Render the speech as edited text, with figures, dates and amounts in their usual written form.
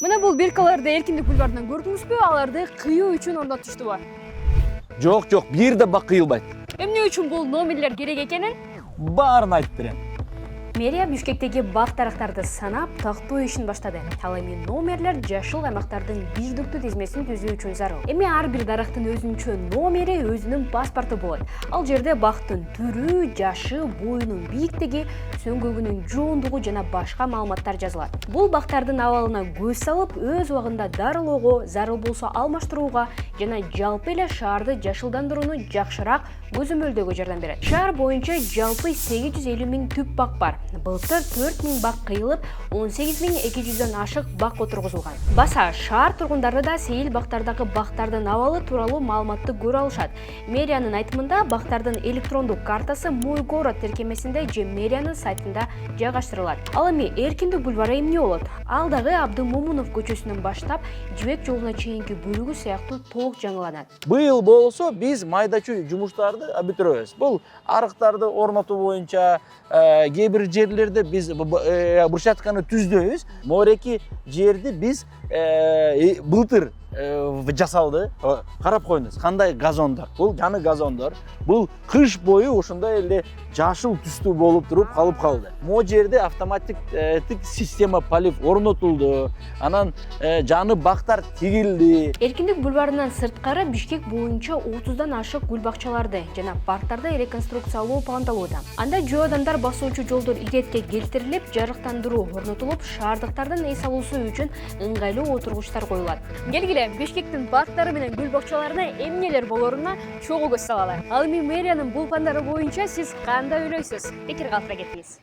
Мына бул биркаларды Эркиндик бульварынан көрдүңүзбү? Аларды кыюу үчүн орнотуштуба? Жок, бир да бак кыйылбайт. Эмне үчүн бул номерлер керек экенин Баарын айтып берем. мэрия Бишкектеги бак дарактарды санап, тактоо ишин баштады. Ал эми номерлер жашыл аймактардын бирдиктүү тизмесин түзүү үчүн зарыл. Эми ар бир дарактын өзүнчө номери, өзүнүн паспорту болот. Ал жерде бактын түрү, жашы, боюнун бийиктиги, сөңгөгүнүн жоондугу жана башка маалыматтар жазылат. Бул бактардын абалына көз салып, өз убагында дарылоого, зарыл болсо алмаштырууга жана жалпы эле шаарды жашылдандырууну жакшыраак көзөмөлдөөгө жардам берет. Шаар боюнча жалпы 850 000 түп бак бар. Былтыр 4 000 бак кыйылып, 18 200дөн ашык бак отургузулган. Баса шаар тургундары да сейил бактардагы бактардын абалы тууралуу маалыматты көрө алышат. Мэриянын айтымында бактардын электрондук картасы Мой город тиркемесинде же мэриянын сайтында жайгаштырылат. Ал эми Эркиндик бульвары эмне болот? Ал дагы Абдымомунов көчөсүнөн баштап Жибек жолуна чейинки бөлүгү сыяктуу толук жаңыланат. Быйыл болсо биз майдачу жумуштарды бүтүрөбүз. Бул арыктарды орнотуу боюнча кээ бир жерлерде биз брусчатканы түздөбүз. Мореки жерди биз былтыр жасалды. Карап коюңуз, кандай газондор. Бул жаңы газондор. Бул кыш бою ошондой эле жашыл түстүү болуп туруп калып калды. Могу жерде автоматтык система полив орнотулду. Анан жаңы бактар тигилди. Эркиндик бульварынан сырткары Бишкек боюнча 30дан ашык гүл бакчаларды жана парктарды реконструкциялоо пландалууда. Анда жөө адамдар басуучу жолдор иретке келтирилип, жарыктандыруу орнотулуп, шаардыктардын эс алуусу үчүн ыңгайлуу отургучтар коюлат. Келгиле, Бишкектин парктары менен гүл бакчаларына эмнелер болоруна чогуу көз салалы. Ал эми мэриянын бул пландары боюнча сиз кандай ойлойсуз? Пикир калтыра кетиңиз.